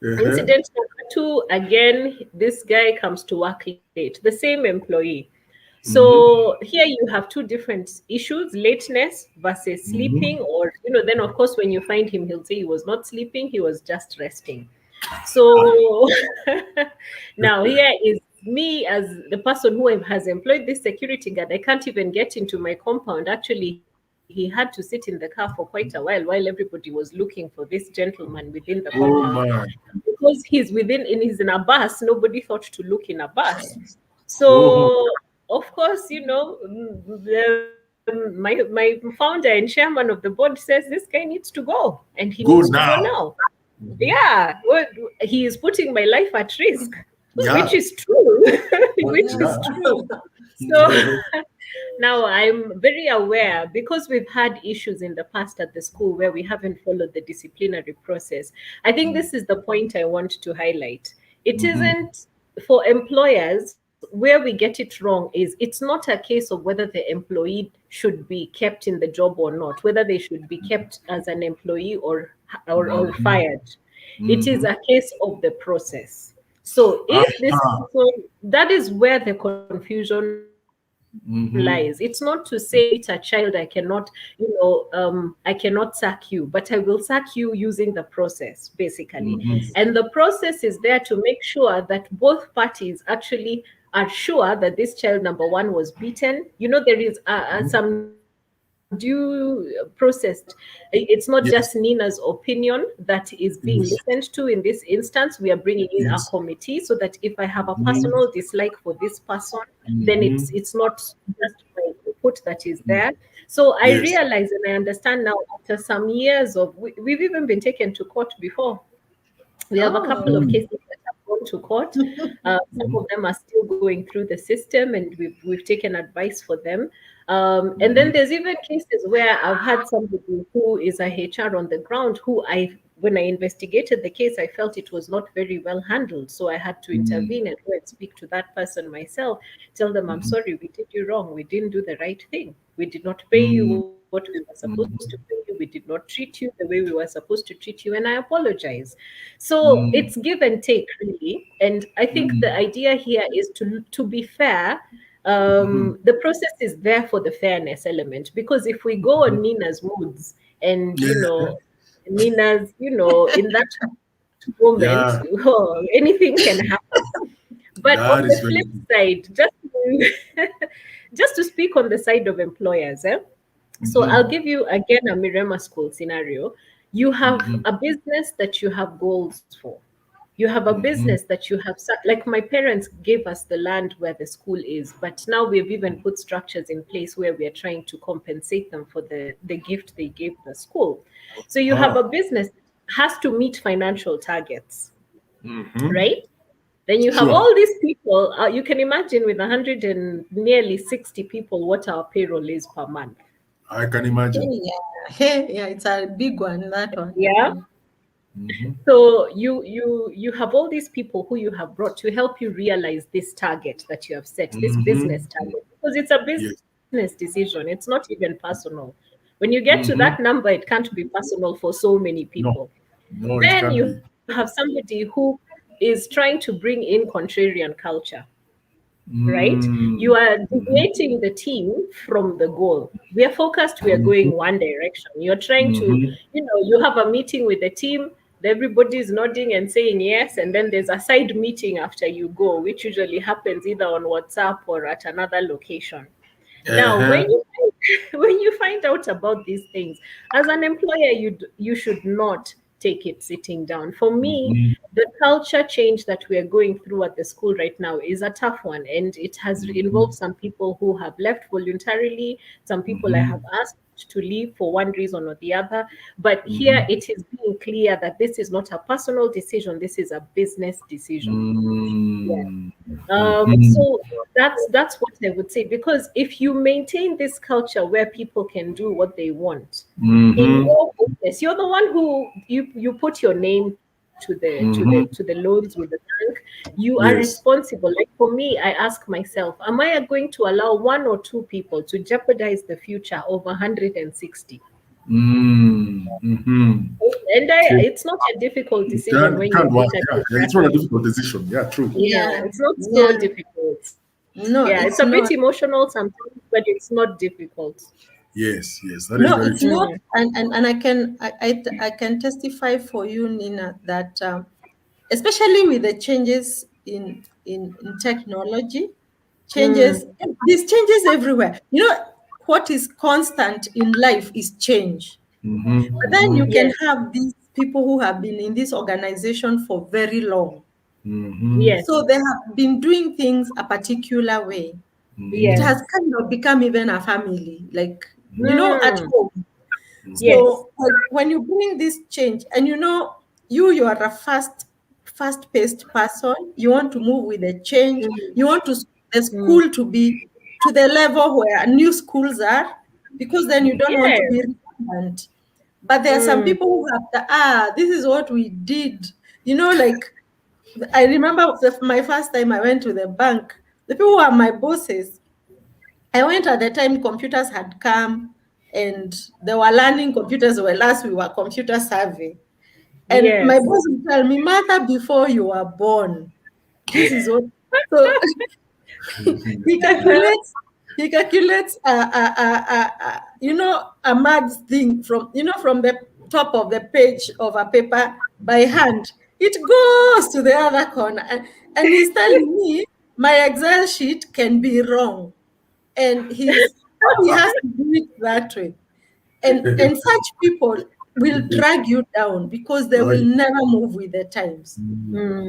Incident number two, again, this guy comes to work late, the same employee. So here you have two different issues, lateness versus sleeping, or, then of course, when you find him, he'll say he was not sleeping, he was just resting. So now here is me as the person who has employed this security guard, I can't even get into my compound. Actually, he had to sit in the car for quite a while everybody was looking for this gentleman within the compound. Because he's in a bus, nobody thought to look in a bus. So of course, my founder and chairman of the board says this guy needs to go, and he needs to go now. Yeah, well, he is putting my life at risk, which is true. Which is true. So now I'm very aware, because we've had issues in the past at the school where we haven't followed the disciplinary process. I think this is the point I want to highlight. It isn't for employers. Where we get it wrong is it's not a case of whether the employee should be kept in the job or not, whether they should be kept as an employee or fired. It is a case of the process. So if this, so that is where the confusion lies. It's not to say it's a child, I cannot, I cannot sack you, but I will sack you using the process, basically. And the process is there to make sure that both parties actually are sure that this child, number one, was beaten. There is some due process. It's not just Nina's opinion that is being listened to in this instance. We are bringing in a committee so that if I have a personal dislike for this person, then it's not just my input that is there. So I realize and I understand now, after some years of, we've even been taken to court before. We have a couple of cases that have gone to court. Some of them are still going through the system, and we've taken advice for them. And then there's even cases where I've had somebody who is a HR on the ground who when I investigated the case, I felt it was not very well handled. So I had to intervene and go and speak to that person myself, tell them, I'm sorry, we did you wrong. We didn't do the right thing. We did not pay you what we were supposed to pay you. We did not treat you the way we were supposed to treat you. And I apologize. So it's give and take, really. And I think the idea here is to be fair. The process is there for the fairness element, because if we go on Nina's moods and Nina's, in that moment, anything can happen. But on the flip side, just to speak on the side of employers, so I'll give you again a Mirema School scenario. You have a business that you have goals for. You have a business that you have, like my parents gave us the land where the school is, but now we've even put structures in place where we are trying to compensate them for the gift they gave the school. So you have a business that has to meet financial targets, right? Then you have all these people. You can imagine with 100 and nearly 60 people, what our payroll is per month. I can imagine. Yeah, it's a big one, that one. Yeah. So you have all these people who you have brought to help you realize this target that you have set, this business target, because it's a business decision. It's not even personal. When you get to that number, it can't be personal for so many people. No, then you have somebody who is trying to bring in contrarian culture. Right? You are deviating the team from the goal. We are focused, we are going one direction. You're trying to, you have a meeting with the team, everybody is nodding and saying yes, and then there's a side meeting after you go, which usually happens either on WhatsApp or at another location. Now, when you find out about these things, as an employer, you should not take it sitting down. For me, the culture change that we are going through at the school right now is a tough one, and it has involved some people who have left voluntarily, some people I have asked to leave for one reason or the other. But here it is being clear that this is not a personal decision, this is a business decision. So that's what I would say, because if you maintain this culture where people can do what they want in your business, you're the one who you put your name to the loans with the bank. You are responsible. Like for me, I ask myself, am I going to allow one or two people to jeopardize the future of 160? And it's not a difficult decision when you it's not a difficult decision. Yeah, true. Yeah, it's not so difficult. No, it's a bit emotional sometimes, but it's not difficult. Yes, that is very it's true. not, and I can testify for you, Nina, that especially with the changes in technology, changes. There's changes everywhere. What is constant in life is change. But then you can have these people who have been in this organization for very long. Yes. So they have been doing things a particular way. It has kind of become even a family, like, at home. Yes. So when you bring this change, and you are a fast-paced person, you want to move with the change, you want the school to be to the level where new schools are, because then you don't want to be redundant. But there are some people who have this is what we did. Like, I remember my first time I went to the bank, the people who are my bosses, I went at the time computers had come and they were learning computers. Well, last we were computer savvy. And my boss would tell me, Martha, before you were born, this is what. So he calculates a mad thing from the top of the page of a paper by hand. It goes to the other corner, and he's telling me my Excel sheet can be wrong, and he has to do it that way. And such people will drag you down because they will never move with the times.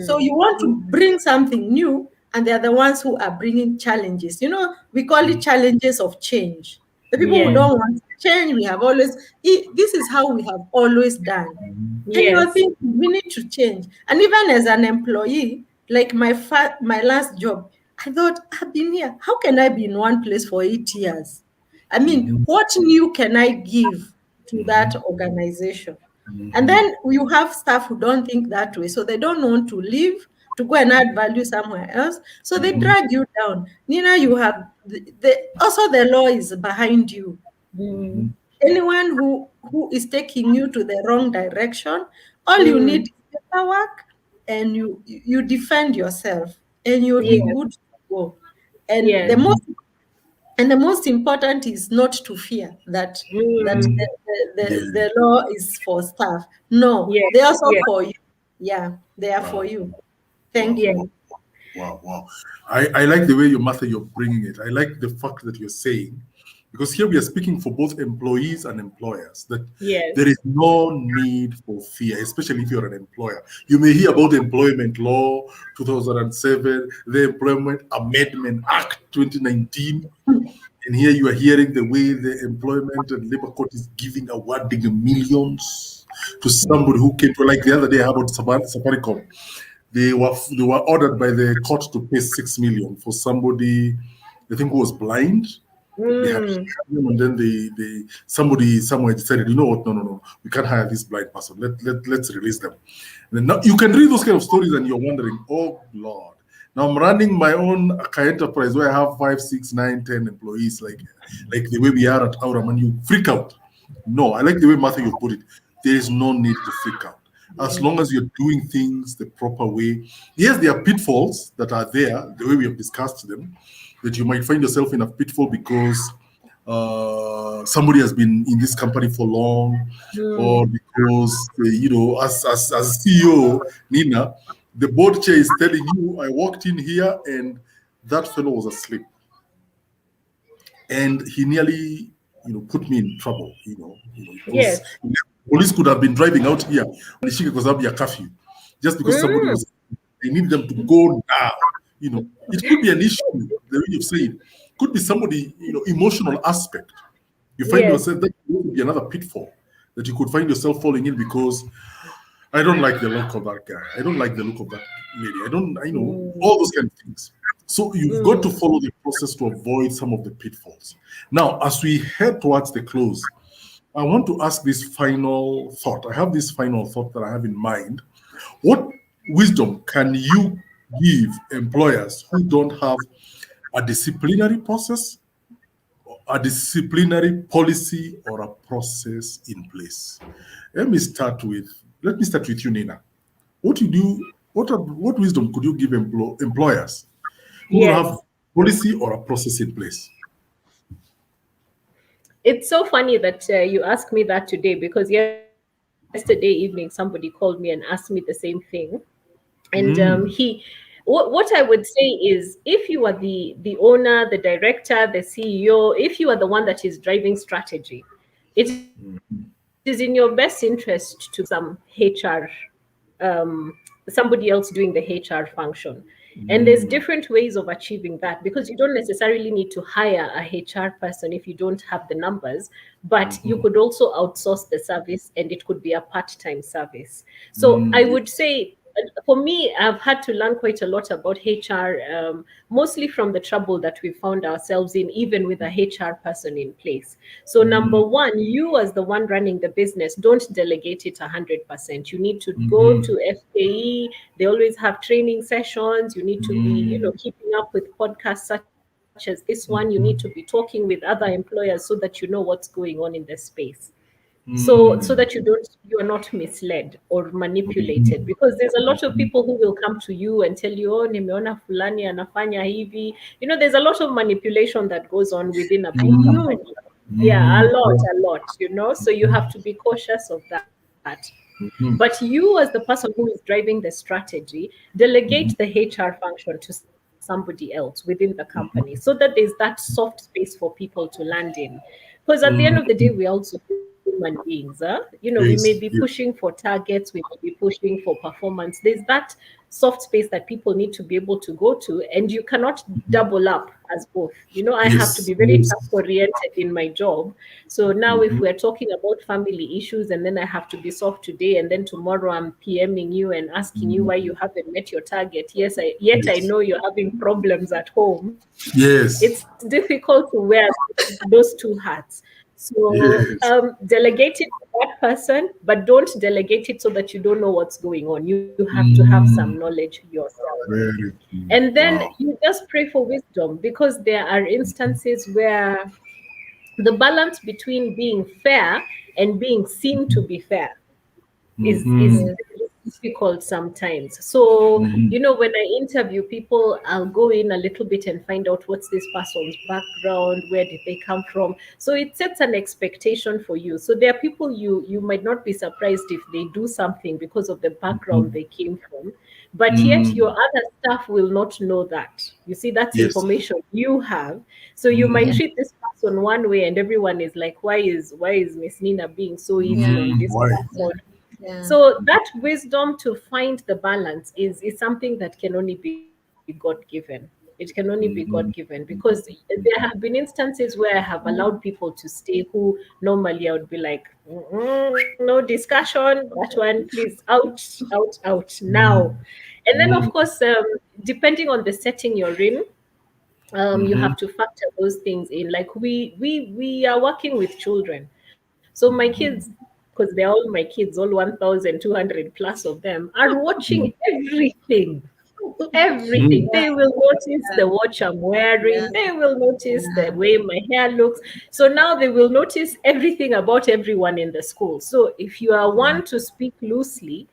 So you want to bring something new, and they're the ones who are bringing challenges. We call it challenges of change. The people who don't want to change, this is how we have always done. And you're thinking, we need to change. And even as an employee, like my last job, I thought, I've been here. How can I be in one place for 8 years? I mean, what new can I give to that organization? And then you have staff who don't think that way. So they don't want to leave to go and add value somewhere else. So they drag you down. Nina, you have also the law is behind you. Anyone who is taking you to the wrong direction, all you need is paperwork, and you defend yourself, and you'll be good to go. And the most important is not to fear that the law is for staff. No, they are also for you. Yeah, they are for you. Thank you. Wow. I like the way you're bringing it. I like the fact that you're saying, because here we are speaking for both employees and employers, that there is no need for fear, especially if you're an employer. You may hear about the Employment Law 2007, the Employment Amendment Act 2019, and here you are hearing the way the Employment and Labor Court is awarding millions to somebody who came to, like the other day, how about Safaricom? They were ordered by the court to pay 6 million for somebody, I think, who was blind. They had him, and then somebody somewhere decided, you know what? No, we can't hire this blind person. Let's release them. And then now you can read those kind of stories, and you're wondering, oh Lord. Now I'm running my own enterprise where I have 5, 6, 9, 10 employees, like the way we are at Aurum, and you freak out. No, I like the way, Martha, you put it. There is no need to freak out. As long as you're doing things the proper way. Yes, there are pitfalls that are there, the way we have discussed them, that you might find yourself in a pitfall because somebody has been in this company for long, or because, as CEO, Nina, the board chair is telling you, I walked in here and that fellow was asleep. And he nearly, put me in trouble, Yes. Police could have been driving out here because of their curfew, just because somebody was. They need them to go now. It could be an issue. The way you've said, could be somebody, emotional aspect. You find yourself, that would be another pitfall that you could find yourself falling in, because I don't like the look of that guy. I don't like the look of that lady. All those kind of things. So you've got to follow the process to avoid some of the pitfalls. Now, as we head towards the close, I want to ask this final thought. I have this final thought that I have in mind. What wisdom can you give employers who don't have a disciplinary process, a disciplinary policy, or a process in place? Let me start with you, Nina. What wisdom could you give employers who don't have policy or a process in place? It's so funny that you asked me that today, because yesterday evening somebody called me and asked me the same thing. And what I would say is, if you are the owner, the director, the CEO, if you are the one that is driving strategy, it is in your best interest to some HR, somebody else doing the HR function. And there's different ways of achieving that, because you don't necessarily need to hire a HR person if you don't have the numbers, but you could also outsource the service, and it could be a part-time service. So I would say, for me, I've had to learn quite a lot about HR, mostly from the trouble that we found ourselves in, even with a HR person in place. So number one, you as the one running the business, don't delegate it 100%. You need to go to FKE. They always have training sessions. You need to be, keeping up with podcasts such as this one. You need to be talking with other employers so that you know what's going on in the space. So that you are not misled or manipulated, because there's a lot of people who will come to you and tell you, oh, nimeona fulani anafanya hivi. There's a lot of manipulation that goes on within a big company. Yeah, a lot. So you have to be cautious of that. But you, as the person who is driving the strategy, delegate the HR function to somebody else within the company, so that there's that soft space for people to land in. Because at the end of the day, we also human beings. We may be pushing for targets, we may be pushing for performance. There's that soft space that people need to be able to go to, and you cannot double up as both. I have to be very task oriented in my job. So now if we're talking about family issues, and then I have to be soft today, and then tomorrow I'm PMing you and asking you why you haven't met your target. I know you're having problems at home. It's difficult to wear those two hats. So delegate it to that person, but don't delegate it so that you don't know what's going on. You have to have some knowledge yourself. And then you just pray for wisdom, because there are instances where the balance between being fair and being seen to be fair is difficult sometimes. So, when I interview people, I'll go in a little bit and find out what's this person's background, where did they come from. So it sets an expectation for you. So there are people you might not be surprised if they do something because of the background they came from, but yet your other staff will not know that. You see, that's information you have. So you might treat this person one way, and everyone is like, why is Miss Nina being so easy on this person? So that wisdom to find the balance is something that can only be God-given. It can only be God-given, because there have been instances where I have allowed people to stay who normally I would be like, no discussion, that one, please, out now. And then, of course, depending on the setting you're in, you have to factor those things in. Like we are working with children. So my kids, because they're all my kids, all 1,200 plus of them, are watching everything. Everything. They will notice the watch I'm wearing. They will notice the way my hair looks. So now they will notice everything about everyone in the school. So if you are one to speak loosely,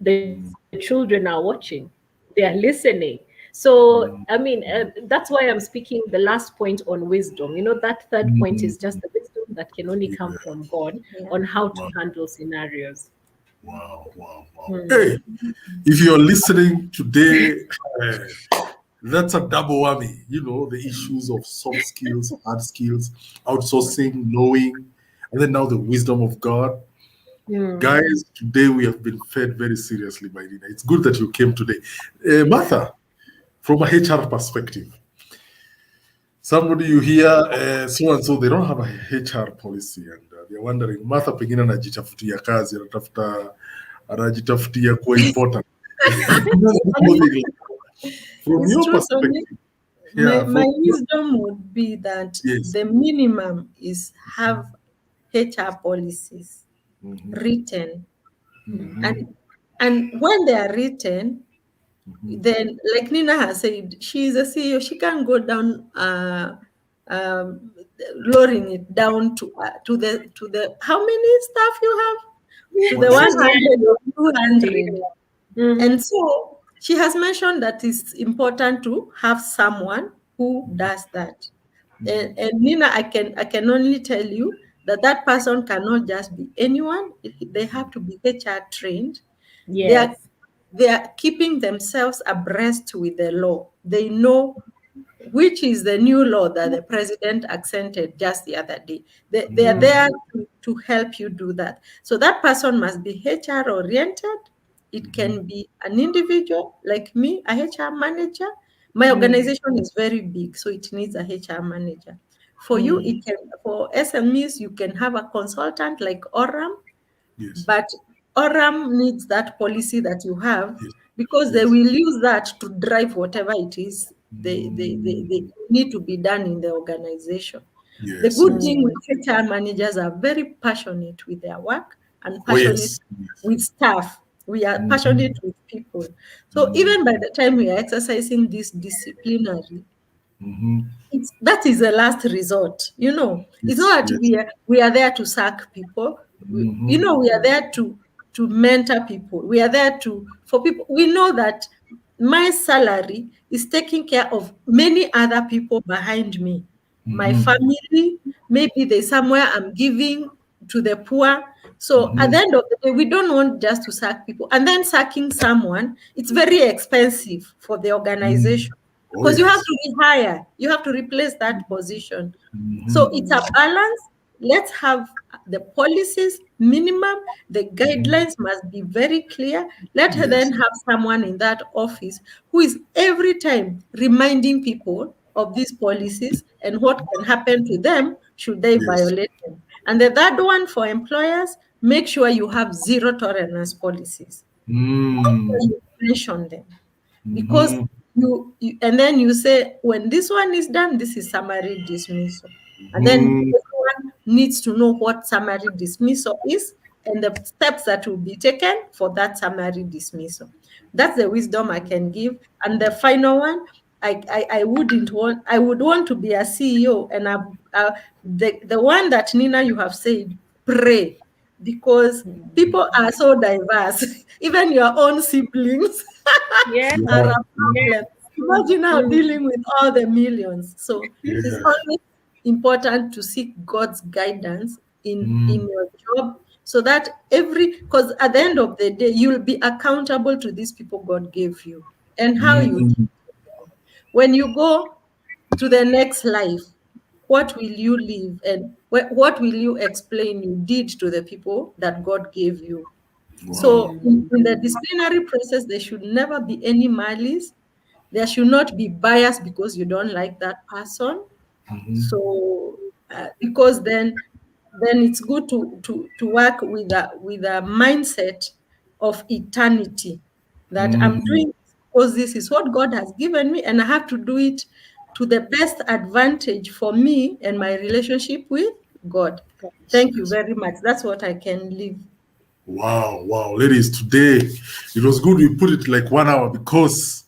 the children are watching. They are listening. So, that's why I'm speaking the last point on wisdom. That third point is just the wisdom that can only come from God on how to handle scenarios. Wow. Hey, if you're listening today, that's a double whammy. The issues of soft skills, hard skills, outsourcing, knowing, and then now the wisdom of God. Guys, today we have been fed very seriously by Nina. It's good that you came today. Martha, from a HR perspective, somebody you hear so and so, they don't have a HR policy, and they're wondering, Martha pengine anajitafutia kazi, anajitafutia kuwa important. From your perspective, my wisdom would be that the minimum is have HR policies written, and when they are written, then, like Nina has said, she is a CEO. She can go down, lowering it down to the how many staff you have, to the 100 or 200, and so she has mentioned that it's important to have someone who does that. And Nina, I can only tell you that person cannot just be anyone. They have to be HR trained. Yes. they are keeping themselves abreast with the law. They know which is the new law that the president accented just the other day. They are there to help you do that. So that person must be HR oriented. It can be an individual like me, a HR manager. My organization is very big, so it needs a HR manager. For you, it can, for SMEs, you can have a consultant like Aurum, but Aurum needs that policy that you have, because they will use that to drive whatever it is they need to be done in the organization. The good thing with HR managers are very passionate with their work and passionate with staff. We are passionate with people. So even by the time we are exercising this disciplinary, that is the last resort. It's not that we are there to sack people. We are there to mentor people. We are there for people. We know that my salary is taking care of many other people behind me. My family, maybe there's somewhere I'm giving to the poor. So at the end of the day, we don't want just to sack people. And then sacking someone, it's very expensive for the organization. Because you have to rehire, you have to replace that position. So it's a balance. Let's have the policies minimum, the guidelines must be very clear. Let her then have someone in that office who is every time reminding people of these policies and what can happen to them should they violate them. And the third one for employers, make sure you have zero tolerance policies. You mention them. Because and then you say, when this one is done, this is summary dismissal. And then everyone needs to know what summary dismissal is and the steps that will be taken for that summary dismissal. That's the wisdom I can give. And the final one, I would want to be a CEO, and the one that Nina you have said, pray, because people are so diverse. Even your own siblings are a problem. Imagine now dealing with all the millions. So it's always important to seek God's guidance in your job, so that because at the end of the day, you'll be accountable to these people God gave you, and how you when you go to the next life, what will you live, and what will you explain you did to the people that God gave you? So in the disciplinary process, there should never be any malice. There should not be bias because you don't like that person. So because then it's good to work with a mindset of eternity, that I'm doing this because this is what God has given me, and I have to do it to the best advantage for me and my relationship with God. Thank you very much. That's what I can leave. Wow, ladies, today it was good we put it like 1 hour, because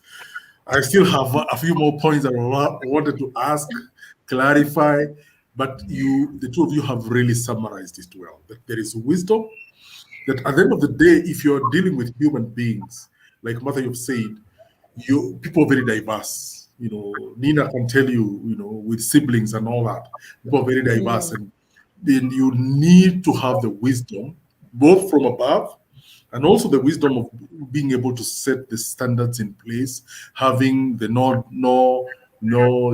I still have a few more points that I wanted to ask, clarify, but the two of you have really summarized it well. That there is wisdom, that at the end of the day, if you're dealing with human beings, like Martha, you've said, people are very diverse. Nina can tell you, with siblings and all that, people are very diverse, and then you need to have the wisdom, both from above, and also the wisdom of being able to set the standards in place, having the no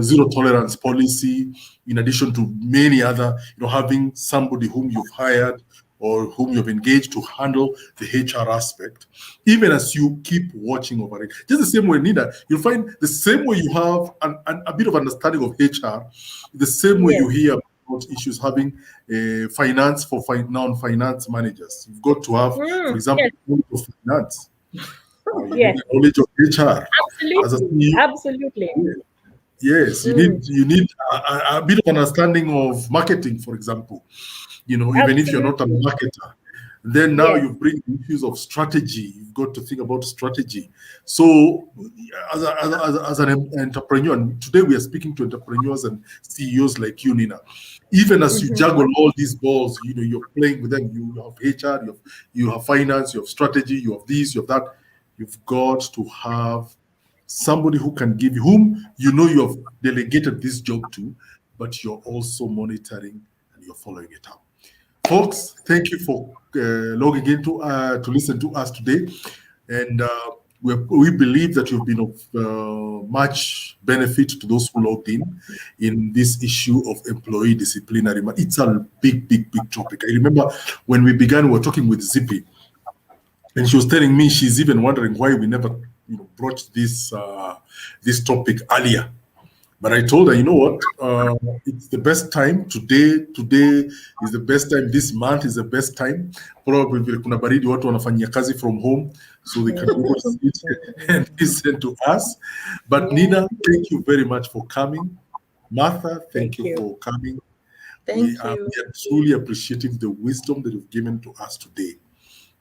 zero tolerance policy, in addition to many other, having somebody whom you've hired or whom you've engaged to handle the HR aspect, even as you keep watching over it. Just the same way, Nina, you'll find the same way you have a bit of understanding of HR, the same way you hear about issues having finance for non-finance managers. You've got to have, for example, knowledge of finance, knowledge of HR. Absolutely. Yes, you need a bit of understanding of marketing, for example. Even if you're not a marketer, then now you bring issues of strategy. You've got to think about strategy. So, as an entrepreneur, and today we are speaking to entrepreneurs and CEOs like you, Nina. Even as you juggle all these balls, you're playing with them. You have HR, you have finance, you have strategy, you have this, you have that. You've got to have somebody who can give you, whom you have delegated this job to, but you're also monitoring and you're following it up. Folks, thank you for logging in to listen to us today. And we believe that you've been of much benefit to those who logged in this issue of employee disciplinary. It's a big topic. I remember when we began, we were talking with Zippy, and she was telling me she's even wondering why we never brought this topic earlier. But I told her, you know what? It's the best time. Today is the best time. This month is the best time. Probably kuna baridi, watu wanafanyia kazi from home, so they can go sit and listen to us. But Nina, thank you very much for coming. Martha, thank you for coming. We are truly appreciating the wisdom that you've given to us today.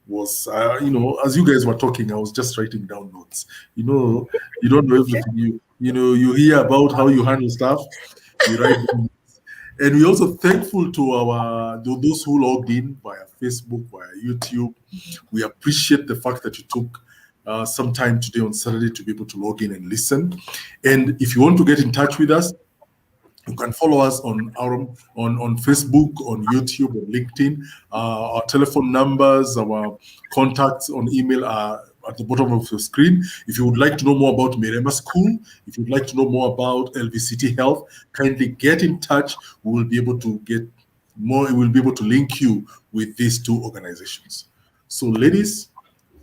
Was as you guys were talking, I was just writing down notes. You don't know everything. You hear about how you handle stuff, you write them. And we're also thankful to those who logged in via Facebook, via YouTube. We appreciate the fact that you took some time today on Saturday to be able to log in and listen. And if you want to get in touch with us, you can follow us on Aurum, on Facebook, on YouTube, on LinkedIn. Our telephone numbers, our contacts on email are at the bottom of your screen. If you would like to know more about Mirema School, if you'd like to know more about LVCT Health, kindly get in touch. We will be able to get more. We will be able to link you with these two organizations. So, ladies,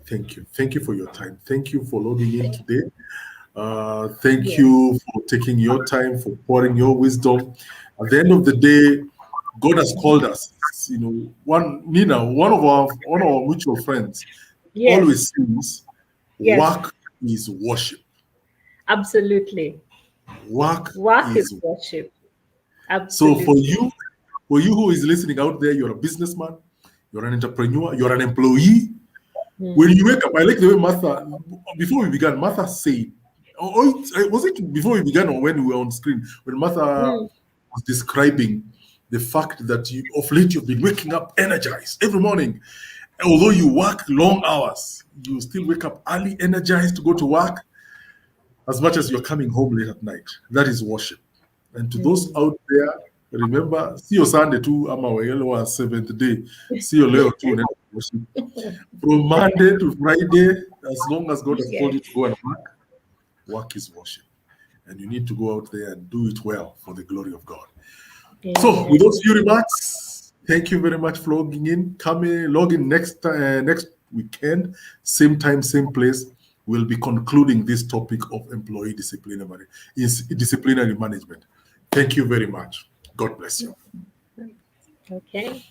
thank you. Thank you for your time. Thank you for logging in today. Thank you for taking your time, for pouring your wisdom. At the end of the day, God has called us. Nina, one of our mutual friends, always says, work is worship. Absolutely. Work is worship. Absolutely. So for you who is listening out there, you're a businessman, you're an entrepreneur, you're an employee. When you wake up, I like the way Martha, before we began, Martha said, was it before we began or when we were on screen, when Martha was describing the fact that of late you've been waking up energized every morning. Although you work long hours, you still wake up early, energized to go to work, as much as you're coming home late at night. That is worship. And to those out there, remember, see your Sunday too, our seventh day. See your Leo too. Worship. From Monday to Friday, as long as God has told you to go and work is worship. And you need to go out there and do it well for the glory of God. So, with those few remarks, thank you very much for logging in. Log in next weekend, same time, same place. We'll be concluding this topic of employee disciplinary management. Thank you very much. God bless you. Okay.